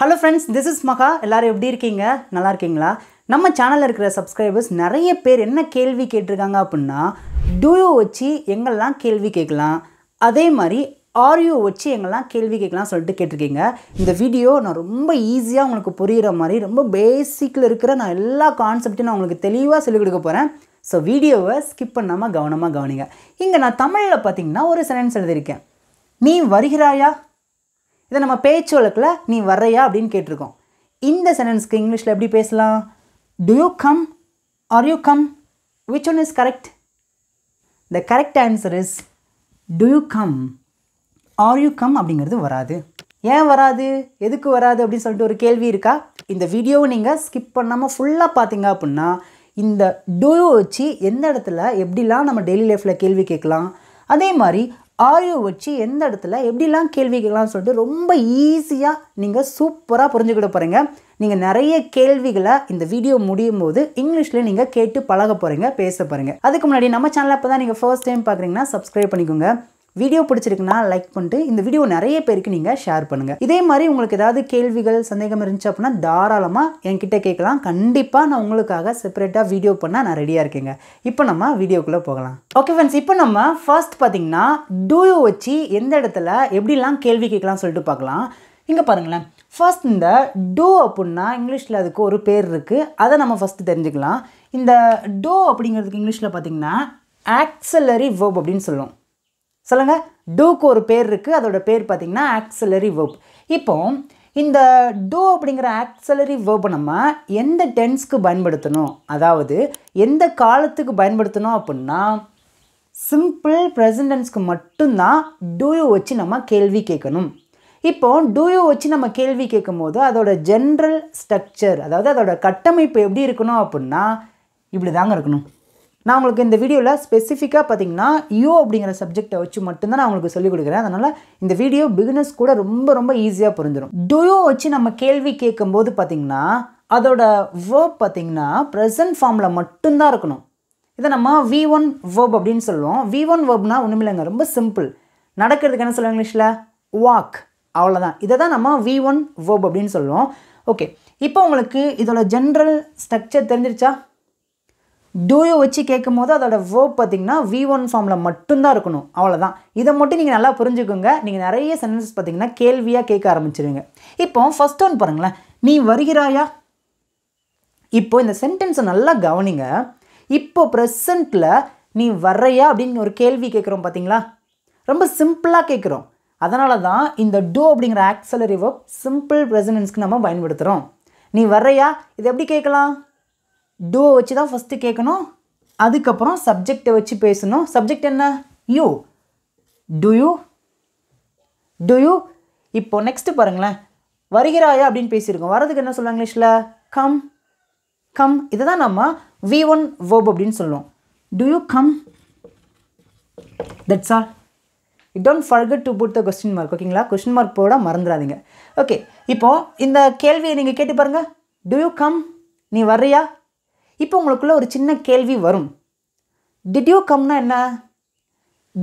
Hello friends, this is Maha. எல்லாரும் எப்படி இருக்கீங்க? நல்லா இருக்கீங்களா? நம்ம சேனல்ல இருக்கிற சப்ஸ்கிரைபர்ஸ் நிறைய பேர் என்ன கேள்வி கேட்டிருக்காங்க அப்படின்னா do you வச்சு எங்கெல்லாம் கேள்வி கேட்கலாம், அதே மாதிரி are you வச்சு எங்கெல்லாம் கேள்வி கேட்கலாம் சொல்லிட்டு கேட்டிருக்கீங்க. இந்த வீடியோ நான் ரொம்ப ஈஸியாக உங்களுக்கு புரிகிற மாதிரி ரொம்ப பேசிக்கில் இருக்கிற நான் எல்லா கான்செப்டையும் நான் உங்களுக்கு தெளிவாக சொல்லிக் கொடுக்க போகிறேன். ஸோ வீடியோவை ஸ்கிப் பண்ணாமல் கவனமாக கவனிங்க. இங்கே நான் தமிழில் பார்த்தீங்கன்னா ஒரு சென்டென்ஸ் எழுதியிருக்கேன். நீ வருகிறாயா? இதை நம்ம பேச்சு வழக்கில் நீ வர்றையா அப்படின்னு கேட்டிருக்கோம். இந்த சென்டென்ஸ்க்கு இங்கிலீஷில் எப்படி பேசலாம்? Do you come? Are you come? Which one is correct? The correct answer is do you come? Are you come அப்படிங்கிறது வராது. ஏன் வராது, எதுக்கு வராது அப்படின்னு சொல்லிட்டு ஒரு கேள்வி இருக்கா? இந்த வீடியோவை நீங்கள் ஸ்கிப் பண்ணாமல் ஃபுல்லாக பார்த்தீங்க அப்படின்னா இந்த do you வச்சு எந்த இடத்துல எப்படிலாம் நம்ம டெய்லி லைஃப்பில் கேள்வி கேட்கலாம், அதே மாதிரி are you வச்சு எந்த இடத்துல எப்படிலாம் கேள்வி கேட்கலாம்னு சொல்லிட்டு ரொம்ப ஈஸியாக நீங்கள் சூப்பராக புரிஞ்சுக்கிட போகிறீங்க. நீங்கள் நிறைய கேள்விகளை இந்த வீடியோ முடியும் போது இங்கிலீஷில் நீங்கள் கேட்டு பழக போகிறீங்க, பேச போகிறீங்க. அதுக்கு முன்னாடி நம்ம சேனலை இப்போ தான் நீங்கள் ஃபர்ஸ்ட் டைம் பார்க்குறீங்கன்னா சப்ஸ்கிரைப் பண்ணிக்கோங்க. வீடியோ பிடிச்சிருக்குன்னா லைக் பண்ணிட்டு இந்த வீடியோ நிறைய பேருக்கு நீங்கள் ஷேர் பண்ணுங்கள். இதே மாதிரி உங்களுக்கு ஏதாவது கேள்விகள் சந்தேகம் இருந்துச்சு அப்படின்னா தாராளமாக என்கிட்ட கேட்கலாம். கண்டிப்பாக நான் உங்களுக்காக செப்பரேட்டாக வீடியோ பண்ண நான் ரெடியாக இருக்கேங்க. இப்போ நம்ம வீடியோக்குள்ளே போகலாம். ஓகே ஃப்ரெண்ட்ஸ், இப்போ நம்ம ஃபர்ஸ்ட் பார்த்தீங்கன்னா do you வச்சு எந்த இடத்துல எப்படிலாம் கேள்வி கேட்கலாம் சொல்லிட்டு பார்க்கலாம். இங்கே பாருங்களேன், ஃபர்ஸ்ட் இந்த do அப்படின்னா இங்கிலீஷில் அதுக்கு ஒரு பேர் இருக்குது, அதை நம்ம ஃபஸ்ட்டு தெரிஞ்சுக்கலாம். இந்த do அப்படிங்கிறதுக்கு இங்கிலீஷில் பார்த்தீங்கன்னா ஆக்ஸிலரி வெர்ப் அப்படின்னு சொல்லுவோம். சொல்லுங்க, டூக்கு ஒரு பேர் இருக்குது, அதோட பேர் பார்த்தீங்கன்னா ஆக்ஸிலரி வெர்ப். இப்போ இந்த டூ அப்படிங்கிற ஆக்ஸிலரி வெர்பை நம்ம எந்த டென்ஸ்க்கு பயன்படுத்தணும், அதாவது எந்த காலத்துக்கு பயன்படுத்தணும் அப்படின்னா சிம்பிள் ப்ரெசன்ட் டென்ஸ்க்கு மட்டும்தான் டூ யூ வச்சு நம்ம கேள்வி கேட்கணும். இப்போ டூ யூ வச்சு நம்ம கேள்வி கேட்கும் போது அதோட ஜென்ரல் ஸ்ட்ரக்சர், அதாவது அதோட கட்டமைப்பு எப்படி இருக்கணும் அப்படின்னா இப்படி தாங்க இருக்கணும். நான் உங்களுக்கு இந்த வீடியோவில் ஸ்பெசிஃபிக்காக பார்த்தீங்கன்னா யூ அப்படிங்கிற சப்ஜெக்டை வச்சு மட்டும்தான் நான் உங்களுக்கு சொல்லிக் கொடுக்குறேன். அதனால் இந்த வீடியோ பிகினர்ஸ் கூட ரொம்ப ரொம்ப ஈஸியாக புரிஞ்சிடும். do you வச்சு நம்ம கேள்வி கேட்கும்போது பார்த்தீங்கன்னா அதோட வேர்ப் பார்த்தீங்கன்னா ப்ரெசன்ட் ஃபார்மில் மட்டும்தான் இருக்கணும். இதை நம்ம V1 வேர்ப் அப்படின்னு சொல்லுவோம். V1 வேர்ப்னா ஒன்றும் இல்லைங்க, ரொம்ப சிம்பிள். நடக்கிறதுக்கு என்ன சொல்லுவாங்க இங்கிலீஷில்? வாக், அவ்வளோதான். இதை தான் நம்ம V1 வேர்ப் அப்படின்னு சொல்லுவோம். ஓகே, இப்போ உங்களுக்கு இதோட ஜென்ரல் ஸ்ட்ரக்சர் தெரிஞ்சிருச்சா? do you வச்சு கேட்கும் போது அதோட வேர்ப் பார்த்தீங்கன்னா V1 ஃபார்மில் மட்டும்தான் இருக்கணும், அவ்வளோதான். இதை மட்டும் நீங்கள் நல்லா புரிஞ்சுக்கோங்க. நீங்கள் நிறைய சென்டென்சஸ் பார்த்தீங்கன்னா கேள்வியாக கேட்க ஆரம்பிச்சிருங்க. இப்போ ஃபர்ஸ்ட் ஒன் பாருங்களேன், நீ வருகிறாயா? இப்போ இந்த சென்டென்ஸை நல்லா கவனிங்க. இப்போ ப்ரெசண்ட்டில் நீ வர்றையா அப்படின்னு ஒரு கேள்வி கேட்குறோம் பார்த்தீங்களா? ரொம்ப சிம்பிளாக கேட்குறோம். அதனால தான் இந்த do அப்படிங்கிற ஆக்ஸிலரி வெர்ப் சிம்பிள் ப்ரெசன்ட் நம்ம பயன்படுத்துகிறோம். நீ வர்றையா இது எப்படி கேட்கலாம்? do வச்சு தான் ஃபஸ்ட்டு கேட்கணும், அதுக்கப்புறம் சப்ஜெக்டை வச்சு பேசணும். சப்ஜெக்ட் என்ன? யூ. do you. இப்போ நெக்ஸ்ட்டு பாருங்களேன், வருகிறாயா அப்படின்னு பேசியிருக்கோம். வரதுக்கு என்ன சொல்லுவாங்க இங்கிலீஷில்? கம். இதை தான் நம்ம V1 verb அப்படின்னு சொல்லுவோம். do you come? that's all. you don't forget to put the question mark. ஓகேங்களா? கொஸ்டின் மார்க் போட மறந்துடாதீங்க. ஓகே, இப்போது இந்த கேள்வியை நீங்கள் கேட்டு பாருங்கள். do you come? நீ வர்றியா? இப்போ உங்களுக்குள்ள ஒரு சின்ன கேள்வி வரும். did you comeனா என்ன?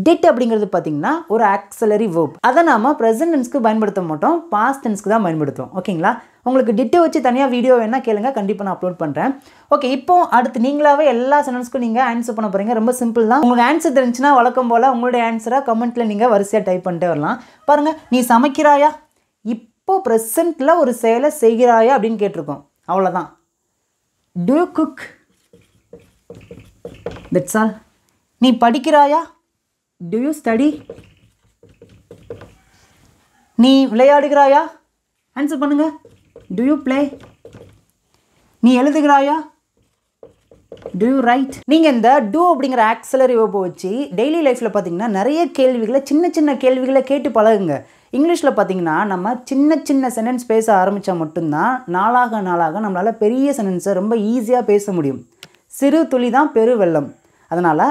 did அப்படிங்கிறது பார்த்தீங்கன்னா ஒரு ஆக்ஸிலரி வெர்ப். அதை நாம் ப்ரெசன்ட் டென்ஸ்க்கு பயன்படுத்த மாட்டோம், பாஸ்ட் டென்ஸ்க்கு தான் பயன்படுத்துவோம். ஓகேங்களா? உங்களுக்கு டிட்டை வச்சு தனியாக வீடியோ வேணால் கேளுங்க, கண்டிப்பாக நான் அப்லோட் பண்ணுறேன். ஓகே, இப்போ அடுத்து நீங்களாவே எல்லா சென்டென்ஸ்க்கும் நீங்கள் ஆன்சர் பண்ண போகிறீங்க. ரொம்ப சிம்பிள் தான். உங்களுக்கு ஆன்சர் தெரிஞ்சுன்னா வழக்கம் போல் உங்களுடைய ஆன்சரை கமெண்ட்டில் நீங்கள் வரிசையாக டைப் பண்ணிட்டே வரலாம். பாருங்கள், நீ சமைக்கிறாயா? இப்போ ப்ரெசண்ட்டில் ஒரு செயலை செய்கிறாயா அப்படின்னு கேட்டிருக்கோம், அவ்வளோதான். do you cook? that's all. நீ படிக்கிறாயா? do you study? நீ விளையாடுகிறாயா? ஆன்சர் பண்ணுங்க. do you play? நீ எழுதுகிறாயா? do you write? நீங்கள் இந்த do அப்படிங்கிற ஆக்ஸிலரி வெர்பை வச்சு டெய்லி லைஃப்பில் பார்த்தீங்கன்னா நிறைய கேள்விகளை சின்ன சின்ன கேள்விகளை கேட்டு பழகுங்க. இங்கிலீஷில் பார்த்தீங்கன்னா நம்ம சின்ன சின்ன சென்டென்ஸ் பேச ஆரம்பித்தா மட்டும்தான் நாளாக நம்மளால் பெரிய சென்டென்ஸை ரொம்ப ஈஸியாக பேச முடியும். சிறு துளி தான் பெரு வெள்ளம். அதனால்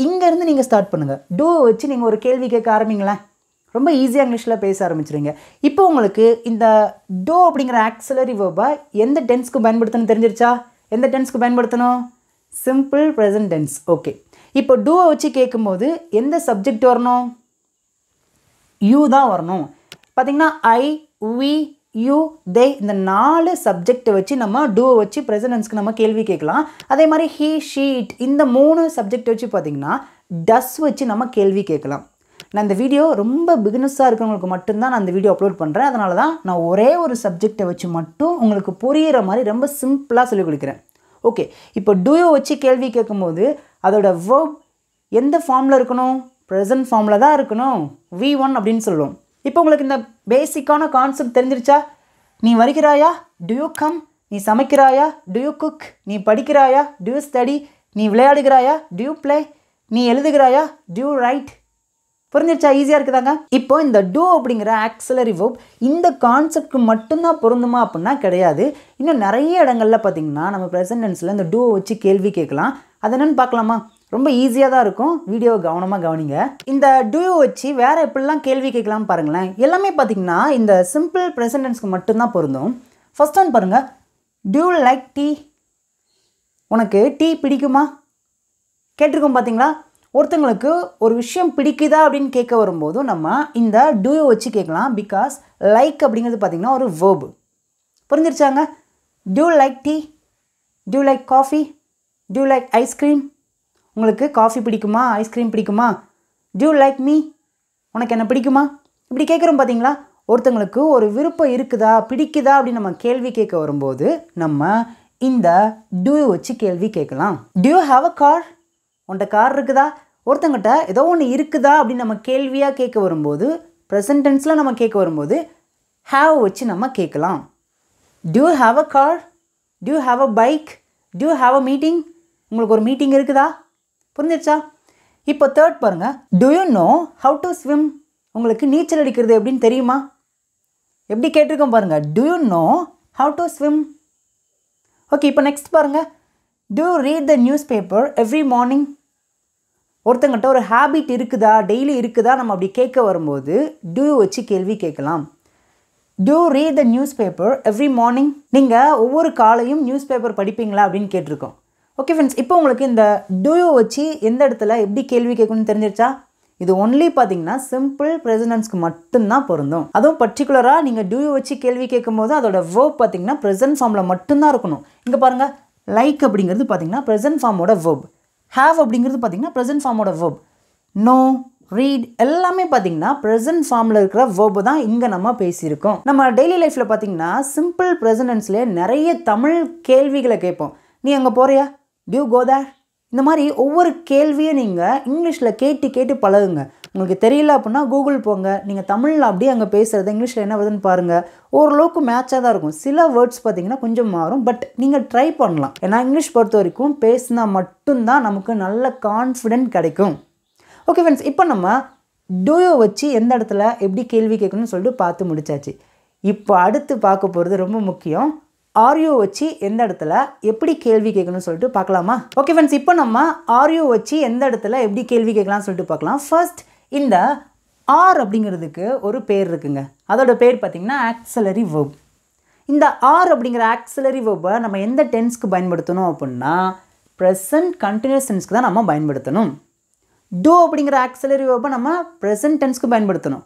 இங்கேருந்து நீங்கள் ஸ்டார்ட் பண்ணுங்கள். do வச்சு நீங்கள் ஒரு கேள்வி கேட்க ஆரம்பிங்களேன், ரொம்ப ஈஸியாக இங்கிலீஷில் பேச ஆரம்பிச்சிருங்க. இப்போ உங்களுக்கு இந்த do அப்படிங்கிற ஆக்ஸிலரி வெர்பை எந்த டென்ஸ்க்கு பயன்படுத்தணும் தெரிஞ்சிருச்சா? எந்த டென்ஸ்க்கு பயன்படுத்தணும்? Simple present tense. ஓகே, இப்போ do வச்சு கேட்கும்போது எந்த சப்ஜெக்ட் வரணும்? யூ தான் வரணும். பார்த்தீங்கன்னா I, we, யூ தே இந்த 4 சப்ஜெக்டை வச்சு நம்ம டூ வச்சு ப்ரெசன்ட் நம்ம கேள்வி கேட்கலாம். அதே மாதிரி ஹீ ஷீ இட் இந்த 3 சப்ஜெக்ட் வச்சு பார்த்திங்கன்னா டஸ் வச்சு நம்ம கேள்வி கேட்கலாம். நான் இந்த வீடியோ ரொம்ப பிகினஸாக இருக்கிறவங்களுக்கு மட்டும்தான் நான் இந்த வீடியோ அப்லோட் பண்ணுறேன். அதனால தான் நான் ஒரே ஒரு சப்ஜெக்டை வச்சு மட்டும் உங்களுக்கு புரிகிற மாதிரி ரொம்ப சிம்பிளாக சொல்லிக் கொடுக்குறேன். ஓகே, இப்போ டூயோ வச்சு கேள்வி கேட்கும்போது அதோட வேர்ப் எந்த ஃபார்மில் இருக்கணும்? ப்ரெசன்ட் ஃபார்மில் தான் இருக்கணும். V1 அப்படின்னு சொல்லுவோம். இப்போ உங்களுக்கு இந்த பேசிக்கான கான்செப்ட் தெரிஞ்சிருச்சா? நீ வருகிறாயா? To you come? நீ சமைக்கிறாயா? To you cook? நீ படிக்கிறாயா? To you study? நீ விளையாடுகிறாயா? To you play? நீ எழுதுகிறாயா? Do you write? புரிஞ்சிருச்சா? ஈஸியாக இருக்குதாங்க. இப்போ இந்த டூ அப்படிங்கிற ஆக்சிலரி வேர்ப் இந்த கான்செப்ட்க்கு மட்டும்தான் பொருந்துமா அப்படின்னா கிடையாது. இன்னும் நிறைய இடங்களில் பார்த்தீங்கன்னா நம்ம ப்ரெசன்ட் டென்ஸில் இந்த டூவை வச்சு கேள்வி கேட்கலாம். அது என்னென்னு பார்க்கலாமா? ரொம்ப ஈஸியாக தான் இருக்கும். வீடியோ கவனமாக கவனிங்க. இந்த டூயை வச்சு வேறு எப்படிலாம் கேள்வி கேட்கலாம்னு பாருங்களேன். எல்லாமே பார்த்தீங்கன்னா இந்த சிம்பிள் ப்ரெசன்ட் டென்ஸ்க்கு மட்டும்தான் பொருந்தும். ஃபர்ஸ்ட் ஒன் பாருங்கள், டு யூ லைக் டீ? உனக்கு டீ பிடிக்குமா? கேட்டிருக்கோம் பார்த்தீங்களா? ஒருத்தங்களுக்கு ஒரு விஷயம் பிடிக்குதா அப்படின்னு கேட்க வரும்போது நம்ம இந்த டூயை வச்சு கேட்கலாம். பிகாஸ் லைக் அப்படிங்கிறது பார்த்திங்கன்னா ஒரு வேர்பு. புரிஞ்சிருச்சாங்க? Do like tea? Do like coffee? Do like ice cream? உங்களுக்கு காஃபி பிடிக்குமா? ஐஸ்கிரீம் பிடிக்குமா? Do like me? உனக்கு என்ன பிடிக்குமா? இப்படி கேட்குறோம் பார்த்தீங்களா? ஒருத்தங்களுக்கு ஒரு விருப்பம் இருக்குதா பிடிக்குதா அப்படின்னு நம்ம கேள்வி கேட்க வரும்போது நம்ம இந்த டூயை வச்சு கேள்வி கேட்கலாம். To you have a car? உன்கிட்ட கார் இருக்குதா? ஒருத்தங்கிட்ட ஏதோ ஒன்று இருக்குதா அப்படின்னு நம்ம கேள்வியாக கேட்க வரும்போது ப்ரெசன்ட் டென்ஸில் நம்ம கேட்க வரும்போது ஹாவ் வச்சு நம்ம கேட்கலாம். To you have a car? To you have a bike? To you have a meeting? உங்களுக்கு ஒரு மீட்டிங் இருக்குதா? புரிஞ்சிருச்சா? இப்போ தேர்ட் பாருங்கள், to you know how to swim? உங்களுக்கு நீச்சல் அடிக்கிறது எப்படின்னு தெரியுமா? எப்படி கேட்டிருக்கோம் பாருங்கள், to you know how to swim? Okay, இப்போ நெக்ஸ்ட் பாருங்கள், to you read the news paper every morning? ஒருத்தங்கிட்ட ஒரு ஹேபிட் இருக்குதா, டெய்லி இருக்குதா நம்ம அப்படி கேட்க வரும்போது டு வச்சு கேள்வி கேட்கலாம். To read the news paper every morning? நீங்கள் ஒவ்வொரு காலையும் நியூஸ் பேப்பர் படிப்பீங்களா அப்படின்னு கேட்டிருக்கோம். ஓகே ஃப்ரெண்ட்ஸ், இப்போ உங்களுக்கு இந்த டு வச்சு எந்த இடத்துல எப்படி கேள்வி கேட்கணும்னு தெரிஞ்சிருச்சா? இது ஒன்லி பார்த்தீங்கன்னா சிம்பிள் ப்ரெசன்ட்ஸ்க்கு மட்டும்தான் பொருந்தும். அதுவும் பர்டிகுலராக நீங்கள் டு வச்சு கேள்வி கேட்கும் போது அதோட வேர்ப் பார்த்தீங்கன்னா ப்ரெசன்ட் ஃபார்மில் மட்டும்தான் இருக்கணும். இங்கே பாருங்கள், லைக் அப்படிங்கிறது பார்த்தீங்கன்னா ப்ரெசன்ட் ஃபார்மோட வேர்ப். ஹேவ் அப்படிங்கிறது பார்த்தீங்கன்னா ப்ரெசன்ட் ஃபார்மோட வேர்ப். நோ, ரீட் எல்லாமே பார்த்தீங்கன்னா ப்ரெசன்ட் ஃபார்மில் இருக்கிற வேர்பு தான் இங்கே நம்ம பேசியிருக்கோம். நம்ம டெய்லி லைஃப்பில் பார்த்தீங்கன்னா சிம்பிள் ப்ரெசன்ட்ஸ்லேயே நிறைய தமிழ் கேள்விகளை கேட்போம். நீ அங்கே போறியா? டு யூ கோ தேர்? இந்த மாதிரி ஒவ்வொரு கேள்வியும் நீங்கள் இங்கிலீஷில் கேட்டு கேட்டு பழகுங்க. உங்களுக்கு தெரியல அப்படின்னா கூகுள் போங்க, நீங்கள் தமிழில் அப்படியே அங்கே பேசுகிறது இங்கிலீஷில் என்ன வருதுன்னு பாருங்கள். ஓரளவுக்கு மேட்சாக தான் இருக்கும். சில வேர்ட்ஸ் பார்த்தீங்கன்னா கொஞ்சம் மாறும், பட் நீங்கள் ட்ரை பண்ணலாம். ஏன்னா இங்கிலீஷ் பொறுத்த வரைக்கும் பேசினா மட்டும்தான் நமக்கு நல்ல கான்ஃபிடென்ட் கிடைக்கும். ஓகே ஃப்ரெண்ட்ஸ், இப்போ நம்ம டூயோ வச்சு எந்த இடத்துல எப்படி கேள்வி கேட்கணும்னு சொல்லிட்டு பார்த்து முடிச்சாச்சு. இப்போ அடுத்து பார்க்க போகிறது ரொம்ப முக்கியம். ஆர்யூ வச்சு எந்த இடத்துல எப்படி கேள்வி கேட்கணும்னு சொல்லிட்டு பார்க்கலாமா? ஓகே ஃப்ரெண்ட்ஸ், இப்போ நம்ம ஆர்யூ வச்சு எந்த இடத்துல எப்படி கேள்வி கேட்கலாம்னு சொல்லிட்டு பார்க்கலாம். ஃபர்ஸ்ட், இந்த ஆர் அப்படிங்கிறதுக்கு ஒரு பேர் இருக்குங்க. அதோட பேர் பார்த்திங்கன்னா ஆக்சிலரி வேர்ப். இந்த ஆர் அப்படிங்கிற ஆக்சிலரி வேர்பை நம்ம எந்த டென்ஸ்க்கு பயன்படுத்தணும் அப்படின்னா ப்ரெசன்ட் கண்டினியூஸ் டென்ஸ்க்கு தான் நம்ம பயன்படுத்தணும். டூ அப்படிங்கிற ஆக்சிலரி வேர்பை நம்ம ப்ரெசன்ட் டென்ஸ்க்கு பயன்படுத்தணும்.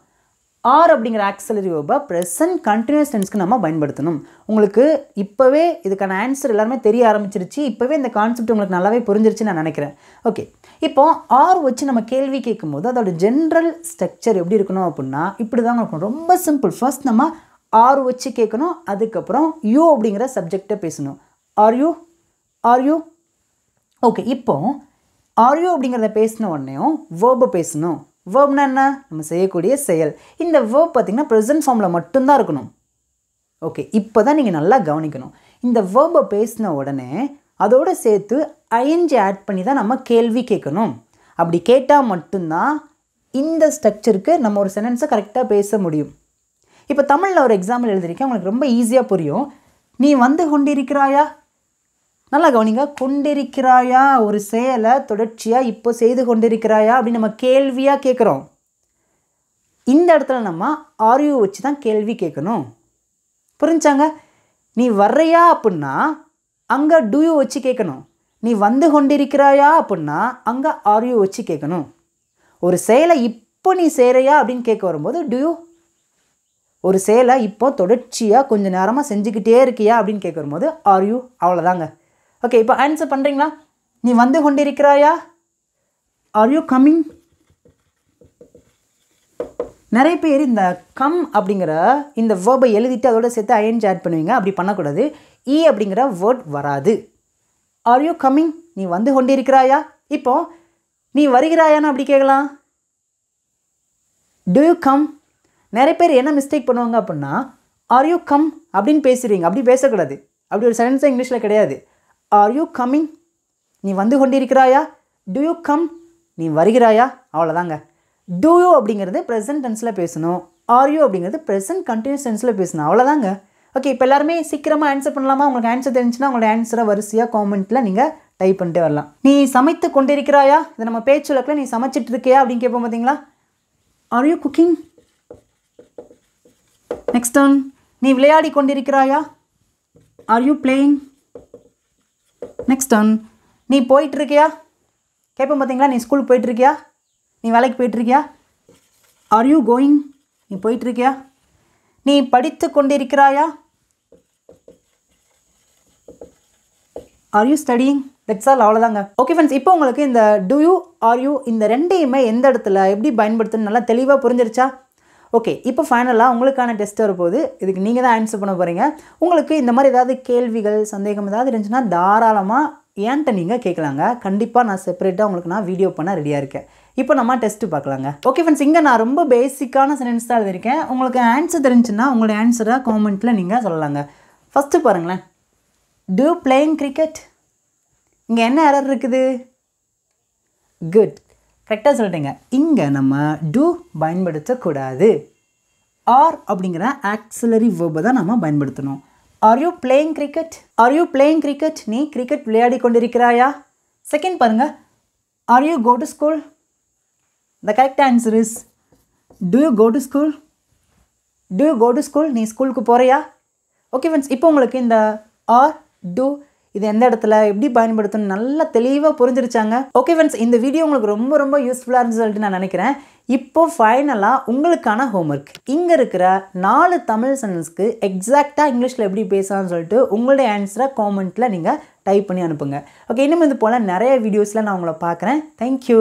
ஆர் அப்படிங்கிற ஆக்சிலரி வேர்பை ப்ரெசன்ட் கண்டினியூஸ் டென்ஸ்க்கு நம்ம பயன்படுத்தணும். உங்களுக்கு இப்போவே இதுக்கான ஆன்சர் எல்லாருமே தெரிய ஆரம்பிச்சிருச்சு. இப்போவே இந்த கான்செப்ட் உங்களுக்கு நல்லாவே புரிஞ்சிருச்சுன்னு நான் நினைக்கிறேன். ஓகே, இப்போ ஆர் வச்சு நம்ம கேள்வி கேட்கும்போது அதோட ஜென்ரல் ஸ்ட்ரக்சர் எப்படி இருக்கணும் அப்படின்னா இப்படி தான் இருக்கும். ரொம்ப சிம்பிள். ஃபர்ஸ்ட் நம்ம ஆர் வச்சு கேட்கணும், அதுக்கப்புறம் யூ அப்படிங்கிற சப்ஜெக்டை பேசணும். Are you okay. இப்போ ஆர் யூ அப்படிங்கிறத பேசின உடனேயும் வேர்பை பேசணும். வேர்ப்னா என்ன? நம்ம செய்யக்கூடிய செயல். இந்த வேர்ப் பார்த்திங்கன்னா ப்ரெசன்ட் ஃபார்மில் மட்டும்தான் இருக்கணும். ஓகே, இப்போ தான் நீங்கள் நல்லா கவனிக்கணும். இந்த வேர்பை பேசின உடனே அதோடு சேர்த்து ஐஎன்ஜி ஆட் பண்ணி தான் நம்ம கேள்வி கேட்கணும். அப்படி கேட்டால் மட்டும்தான் இந்த ஸ்ட்ரக்சருக்கு நம்ம ஒரு சென்டென்ஸை கரெக்டாக பேச முடியும். இப்போ தமிழில் ஒரு எக்ஸாம்பிள் எழுதியிருக்கேன், உங்களுக்கு ரொம்ப ஈஸியாக புரியும். நீ வந்து கொண்டிருக்கிறாயா? நல்லா கவனிங்க. கொண்டிருக்கிறாயா ஒரு செயலை தொடர்ச்சியாக இப்போ செய்து கொண்டிருக்கிறாயா அப்படின்னு நம்ம கேள்வியாக கேட்குறோம். இந்த இடத்துல நம்ம ஆர்யூ வச்சு தான் கேள்வி கேட்கணும். புரிஞ்சாங்க? நீ வர்றையா அப்படின்னா அங்கே டூயூ வச்சு கேட்கணும். நீ வந்து கொண்டிருக்கிறாயா அப்படின்னா அங்கே ஆர்யூ வச்சு கேட்கணும். ஒரு செயலை இப்போ நீ செய்கிறையா அப்படின்னு கேட்க வரும்போது டூயூ ஒரு செயலை இப்போ தொடர்ச்சியாக கொஞ்சம் நேரமாக செஞ்சுக்கிட்டே இருக்கியா அப்படின்னு கேட்கும்போது ஆர் யூ, அவ்வளோதாங்க. ஓகே, இப்போ ஆன்சர் பண்ணுறீங்களா? நீ வந்து கொண்டிருக்கிறாயா? Are you coming? நிறைய பேர் இந்த கம் அப்படிங்கிற இந்த வேர்பை எழுதிட்டு அதோட சேர்த்து ஐஎன்ஜி ஆட் பண்ணுவீங்க. அப்படி பண்ணக்கூடாது. இ அப்படிங்கிற வேர்ட் வராது. R you coming? நீ வந்து கொண்டிருக்கிறாயா? இப்போ நீ வருகிறாயான்னு அப்படி கேட்கலாம். To you come? நிறைய பேர் என்ன மிஸ்டேக் பண்ணுவாங்க அப்படின்னா ஆர் யூ கம் அப்படின்னு பேசுகிறீங்க. அப்படி பேசக்கூடாது. அப்படி ஒரு சென்டென்ஸ் இங்கிலீஷில் கிடையாது. Are you coming? நீ வந்து கொண்டிருக்கிறாயா? Do you come? நீ வருகிறாயா? அவ்வளோதாங்க. டூ யூ அப்படிங்கிறது ப்ரெசன்ட் டென்ஸில் பேசணும். ஆர் யூ அப்படிங்கிறது ப்ரெசன்ட் கண்டினியூஸ் டென்ஸில் பேசணும். அவ்வளோதாங்க. ஓகே, இப்போ எல்லாருமே சீக்கிரமாக ஆன்சர் பண்ணலாமா? உங்களுக்கு ஆன்சர் தெரிஞ்சுன்னா உங்களோட ஆன்சரை வரிசையாக காமெண்ட்டில் நீங்கள் டைப் பண்ணிட்டே வரலாம். நீ சமைத்து கொண்டிருக்கிறாயா? இதை நம்ம பேச்சு வழக்கில் நீ சமைச்சிட்டு இருக்கியா அப்படின்னு கேட்போம் பார்த்தீங்களா? Are you cooking? Next one, நீ விளையாடி கொண்டிருக்கிறாயா? Are you playing? Next one, நீ போயிட்டுருக்கியா? கேட்போம் பார்த்தீங்களா? நீ ஸ்கூலுக்கு போயிட்டுருக்கியா? நீ வேலைக்கு போயிட்டுருக்கியா? Are you going? நீ போயிட்டுருக்கியா? நீ படித்து கொண்டிருக்கிறாயா? Are you studying? That's all. அவ்வளோதாங்க. ஓகே ஃப்ரெண்ட்ஸ், இப்போ உங்களுக்கு இந்த டு யூ, ஆர் யூ இந்த ரெண்டையுமே எந்த இடத்துல எப்படி பயன்படுத்துன்னு நல்லா தெளிவாக புரிஞ்சிருச்சா? ஓகே, இப்போ ஃபைனலாக உங்களுக்கான டெஸ்ட் வரப்போகுது. இதுக்கு நீங்கள் தான் ஆன்சர் பண்ண போகிறீங்க. உங்களுக்கு இந்த மாதிரி ஏதாவது கேள்விகள், சந்தேகம் ஏதாவது இருந்துச்சுன்னா தாராளமாக ஏன்ட்ட நீங்கள் கேட்கலாங்க. கண்டிப்பாக நான் செப்பரேட்டாக உங்களுக்கு நான் வீடியோ பண்ண ரெடியாக இருக்கேன். இப்போ நம்ம டெஸ்ட்டு பார்க்கலாங்க. ஓகே ஃப்ரெண்ட்ஸ், இங்கே நான் ரொம்ப பேசிக்கான சென்டென்ஸ் தான் எழுதியிருக்கேன். உங்களுக்கு ஆன்சர் தெரிஞ்சுன்னா உங்களோட ஆன்சரை காமெண்ட்டில் நீங்கள் சொல்லலாங்க. ஃபஸ்ட்டு பாருங்களேன். To you playing cricket? இங்கே என்ன எரர் இருக்குது? குட், கரெக்டாக சொல்லிட்டீங்க. இங்கே நம்ம டு பயன்படுத்தக்கூடாது. ஆர் அப்படிங்கிற ஆக்சிலரி வேர்பை தான் நம்ம பயன்படுத்தணும். Are you playing cricket? Are you playing cricket? நீ கிரிக்கெட் விளையாடி கொண்டிருக்கிறாயா? செகண்ட் பாருங்கள். Are you go to school? The correct answer is do you go to school? Do you go to school? நீ ஸ்கூலுக்கு போறியா? ஓகே ஃப்ரெண்ட்ஸ், இப்போ உங்களுக்கு இந்த ஆர், டு இது எந்த இடத்துல எப்படி பயன்படுத்தணும் நல்லா தெளிவாக புரிஞ்சிருச்சாங்க. ஓகே ஃப்ரெண்ட்ஸ், இந்த வீடியோ உங்களுக்கு ரொம்ப ரொம்ப யூஸ்ஃபுல்லாக இருந்துச்சு சொல்லிட்டு நான் நினைக்கிறேன். இப்போ ஃபைனலாக உங்களுக்கான ஹோம்ஒர்க். இங்கே இருக்கிற 4 தமிழ் சென்டென்ஸ்க்கு எக்ஸாக்டாக இங்கிலீஷில் எப்படி பேசலாம்னு சொல்லிட்டு உங்களுடைய ஆன்சரை காமெண்ட்டில் நீங்கள் டைப் பண்ணி அனுப்புங்க. ஓகே, இன்னும் இது போல் நிறைய வீடியோஸில் நான் உங்களை பார்க்குறேன். தேங்க்யூ.